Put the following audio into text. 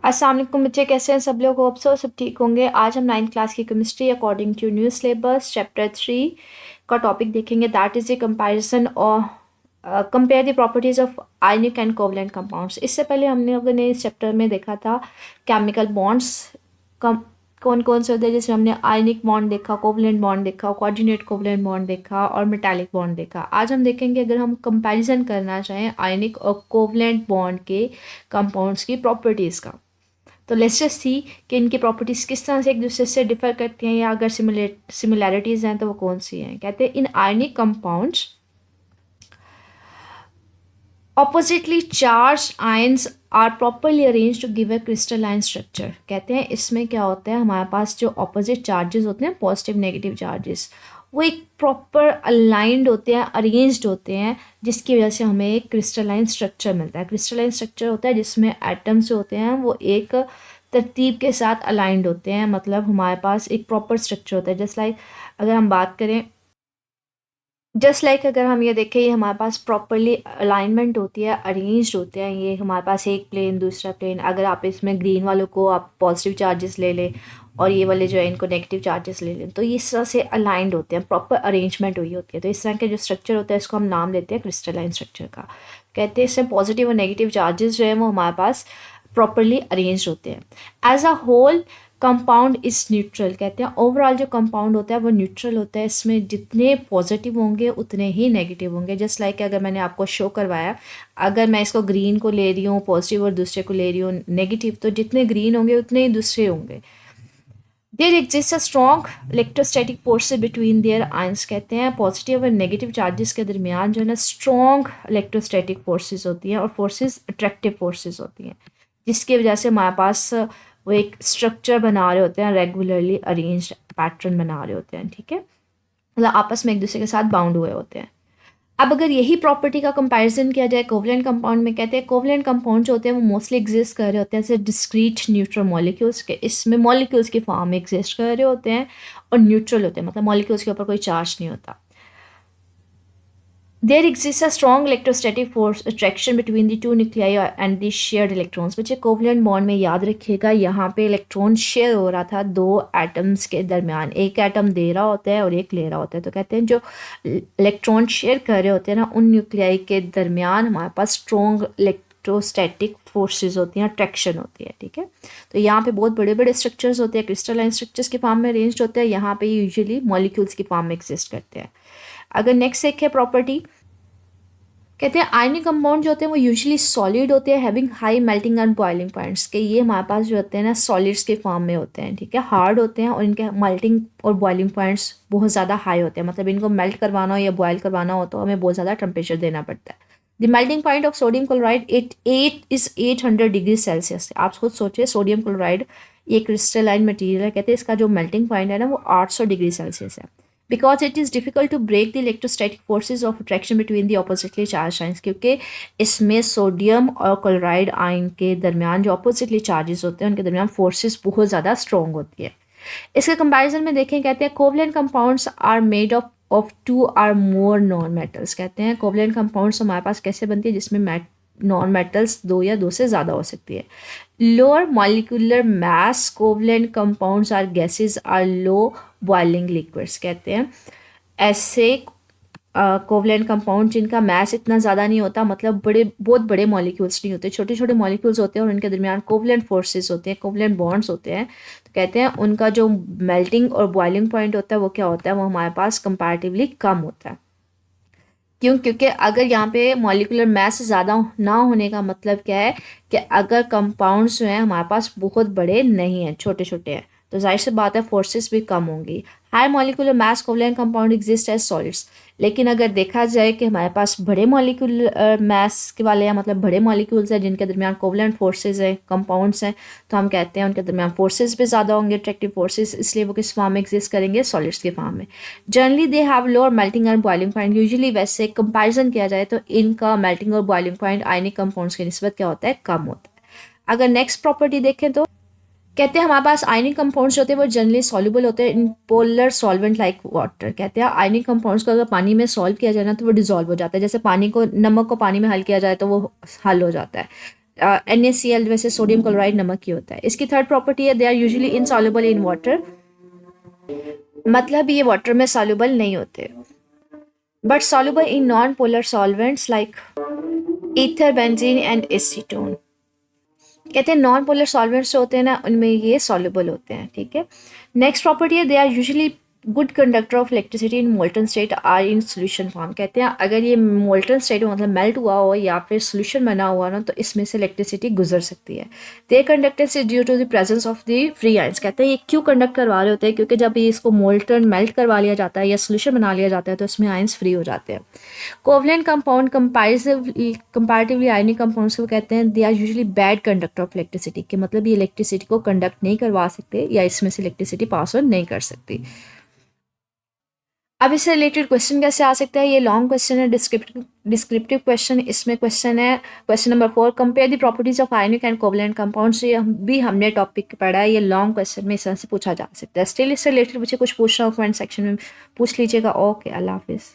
अस्सलाम वालेकुम बच्चे, कैसे हैं सब लोग। होप सो सब ठीक होंगे। आज हम 9th क्लास की chemistry according to new syllabus chapter 3 का टॉपिक देखेंगे। दैट इज़ ए कंपैरिजन और compare the properties of ionic and covalent compounds. इससे पहले हमने अपने इस चैप्टर में देखा था केमिकल बॉन्ड्स कम कौन कौन से होते हैं, जैसे हमने आयनिक बॉन्ड देखा, कोवलेंट बॉन्ड देखा, कोऑर्डिनेट कोवलेंट बॉन्ड देखा और मेटालिक बॉन्ड देखा। आज हम देखेंगे अगर हम कंपैरिजन करना चाहें आयनिक और कोवलेंट बॉन्ड के कंपाउंड्स की प्रॉपर्टीज़ का, तो लेट्स जस्ट सी कि इनकी प्रॉपर्टीज़ किस तरह से एक दूसरे से डिफर करती हैं, या अगर सिमिलैरिटीज़ हैं तो वो कौन सी हैं। कहते हैं in ionic compounds oppositely charge ions are properly arrange to give a crystalline structure. कहते हैं इसमें क्या होता है, हमारे पास जो ऑपोजिट चार्जेस होते हैं, पॉजिटिव नेगेटिव चार्जेस, वो एक प्रॉपर अलाइंड होते हैं, अरेंज्ड होते हैं, जिसकी वजह से हमें एक क्रिस्टलाइन स्ट्रक्चर मिलता है। क्रिस्टलाइन स्ट्रक्चर होता है जिसमें एटम्स जो होते हैं वो एक तरतीब के साथ अलाइंड होते हैं, मतलब हमारे पास एक प्रॉपर स्ट्रक्चर होता है। जस्ट लाइक अगर हम ये देखें, ये हमारे पास प्रॉपरली अलाइनमेंट होती है, अरेंज्ड होते हैं। ये हमारे पास एक प्लेन दूसरा प्लेन, अगर आप इसमें ग्रीन वालों को आप पॉजिटिव चार्जेस ले लें और ये वाले जो है इनको नेगेटिव चार्जेस ले लें, तो ये इस तरह से अलाइंड होते हैं, प्रॉपर अरेंजमेंट हुई होती है। तो इस तरह के जो स्ट्रक्चर होता है इसको हम नाम देते हैं क्रिस्टलाइन स्ट्रक्चर का। कहते हैं इसमें पॉजिटिव और नेगेटिव चार्जेस जो है वो हमारे पास प्रॉपरली अरेंज होते हैं। As a whole compound is neutral. कहते हैं ओवरऑल जो कंपाउंड होता है वो न्यूट्रल होता है, इसमें जितने पॉजिटिव होंगे उतने ही नेगेटिव होंगे। जस्ट लाइक अगर मैंने आपको शो करवाया, अगर मैं इसको ग्रीन को ले रही हूँ पॉजिटिव और दूसरे को ले रही हूँ नेगेटिव, तो जितने ग्रीन होंगे उतने ही दूसरे होंगे। There exist a strong electrostatic forces between their ions. कहते हैं पॉजिटिव और नेगेटिव चार्जेस के दरमियान जो है ना स्ट्रॉन्ग इलेक्ट्रोस्टैटिक फोर्सेस होती हैं, और फोर्सेस अट्रैक्टिव फोर्सेस होती हैं, जिसकी वजह से हमारे पास वो एक स्ट्रक्चर बना रहे होते हैं, रेगुलरली अरेंज्ड पैटर्न बना रहे होते हैं। ठीक है, मतलब आपस में एक दूसरे के साथ बाउंड हुए होते हैं। अब अगर यही प्रॉपर्टी का कंपैरिजन किया जाए कोवलेंट कंपाउंड में, कहते हैं कोवलेंट कंपाउंड जो होते हैं वो मोस्टली एग्जिस्ट कर रहे होते हैं जैसे डिस्क्रीट न्यूट्रल मॉलिक्यूल्स के, इसमें मॉलिक्यूल्स की फॉर्म में एग्जिस्ट कर रहे होते हैं और न्यूट्रल होते हैं, मतलब मॉलिक्यूल्स के ऊपर कोई चार्ज नहीं होता। There exist a strong electrostatic force attraction between the two nuclei and the shared electrons. बच्चे कोवलेंट बॉन्ड में याद रखिएगा यहाँ पे इलेक्ट्रॉन शेयर हो रहा था दो एटम्स के दरमियान, एक एटम दे रहा होता है और एक ले रहा होता है। तो कहते हैं जो इलेक्ट्रॉन शेयर कर रहे होते हैं ना, उन न्यूक्लियाई के दरमियान हमारे पास स्ट्रॉन्ग इलेक्ट्रोस्टैटिक फोर्सेज होती हैं, अट्रैक्शन होती है। ठीक है, तो यहाँ पे बहुत बड़े बड़े स्ट्रक्चर्स होते हैं, क्रिस्टलाइन स्ट्रक्चर्स की फॉर्म में अरेंज्ड होते हैं, यहाँ पे यूजुअली मॉलिक्यूल्स की फॉर्म में एग्जिस्ट करते हैं। अगर नेक्स्ट एक है प्रॉपर्टी, कहते हैं आयनिक कंपाउंड जो होते हैं वो यूजुअली सॉलिड होते हैं, having high melting and boiling points के। ये हमारे पास जो होते हैं ना सॉलिड्स के फॉर्म में होते हैं। ठीक है, हार्ड होते हैं और इनके मेल्टिंग और बॉइलिंग पॉइंट्स बहुत ज़्यादा हाई होते हैं, मतलब इनको मेल्ट करवाना हो या बॉयल करवाना हो तो हमें बहुत ज़्यादा टेम्परेचर देना पड़ता है। The melting point of sodium chloride is 800 degree Celsius. आप खुद सोचिए, सोडियम क्लोराइड ये क्रिस्टलाइन मटीरियल है, कहते हैं इसका जो मेल्टिंग पॉइंट है ना वो 800 डिग्री सेल्सियस है। Because it is difficult to break the electrostatic forces of attraction between the oppositely charge ions, क्योंकि इसमें सोडियम और क्लोराइड आयन के दरमियान जो ऑपोजिटली चार्जेस होते हैं उनके दरमियान फोर्सेस बहुत ज़्यादा स्ट्रॉन्ग होती है। इसके कंपैरिजन में देखें, कहते हैं covalent compounds are made of two or more non metals. कहते हैं कोवलेंट कंपाउंड्स हमारे पास कैसे बनती है, जिसमें नॉन मेटल्स दो या दो से ज़्यादा हो सकती है। Lower molecular mass covalent compounds are gases or low boiling liquids. कहते हैं ऐसे कोवलेंट कंपाउंड जिनका मास इतना ज़्यादा नहीं होता, मतलब बहुत बड़े मॉलिक्यूल्स नहीं होते, छोटे छोटे मॉलिक्यूल्स होते हैं और उनके दरमियान कोवलेंट फोर्सेस होते हैं, कोवलेंट बॉन्ड्स होते हैं। तो कहते हैं उनका जो मेल्टिंग और बॉइलिंग पॉइंट होता है वो क्या होता है, वो हमारे पास कंपैरेटिवली कम होता है। क्योंकि अगर यहाँ पे मॉलिक्यूलर मास ज़्यादा ना होने का मतलब क्या है कि अगर कंपाउंड्स जो हैं हमारे पास बहुत बड़े नहीं हैं, छोटे छोटे हैं, तो जाहिर सी बात है फोर्सेस भी कम होंगी। High molecular mass covalent compound exist as solids. लेकिन अगर देखा जाए कि हमारे पास बड़े मॉलिक्यूलर मास के वाले हैं, मतलब बड़े मॉलिक्यूल्स हैं जिनके दरमियान कोवलेंट फोर्सेज हैं, कंपाउंड्स हैं, तो हम कहते हैं उनके दरमियान फोर्सेज भी ज़्यादा होंगे, अट्रैक्टिव फोर्सेज, इसलिए वो किस फॉर्म में एग्जिस्ट करेंगे, सॉलिड्स के फॉर्म में। Generally they have lower melting and boiling point. Usually वैसे कंपैरिजन किया जाए तो इनका मेल्टिंग और बॉइलिंग पॉइंट आयनिक कंपाउंड्स की निस्बत क्या होता है, कम होता है। अगर नेक्स्ट प्रॉपर्टी देखें तो कहते हैं हमारे पास आयनिक कंपाउंड्स होते हैं वो जनरली सॉल्युबल होते हैं in polar solvent like water. कहते हैं आयनिक कंपाउंड्स को अगर पानी में सॉल्व किया जाए ना तो वो डिजॉल्व हो जाता है, जैसे पानी को, नमक को पानी में हल किया जाए तो वो हल हो जाता है। NaCl वैसे सोडियम क्लोराइड नमक ही होता है। इसकी थर्ड प्रॉपर्टी है they are usually insoluble in water, मतलब ये वाटर में सॉल्युबल नहीं होते, but soluble in non-polar solvents like ether, benzene and acetone। कहते हैं नॉन पोलर सॉल्वेंट्स जो होते हैं ना उनमें ये सॉल्युबल होते हैं, ठीक है। नेक्स्ट प्रॉपर्टी है they are usually good conductor of electricity in molten state or in solution form. कहते हैं अगर ये मोल्टन स्टेट में मतलब मेल्ट हुआ हो या फिर सोल्यूशन बना हुआ ना तो इसमें से इलेक्ट्रिसिटी गुजर सकती है। Their conductance is due to the presence of the free ions. कहते हैं ये क्यों कंडक्ट करवा रहे होते हैं, क्योंकि जब ये इसको मोल्टन मेल्ट करवा लिया जाता है या सोल्यूशन बना लिया जाता है तो इसमें आयंस फ्री हो जाते हैं। Covalent compound comparatively ionic compounds को कहते हैं they are usually bad conductor of electricity, के मतलब ये इलेक्ट्रिसिटी को कंडक्ट नहीं करवा सकते या इसमें से इलेक्ट्रिसिटी पास ऑन नहीं कर सकती। अब इससे रिलेटेड क्वेश्चन कैसे आ सकता है, ये लॉन्ग क्वेश्चन है, डिस्क्रिप्टिव क्वेश्चन। इसमें क्वेश्चन है question number 4, compare the properties of ionic and covalent compounds. ये भी हमने टॉपिक पढ़ा है, ये लॉन्ग क्वेश्चन में इस तरह से पूछा जा सकता है। स्टिल इससे रिलेटेड मुझे कुछ पूछना हो कमेंट सेक्शन में पूछ लीजिएगा। ओके, अल्लाह हाफिज़।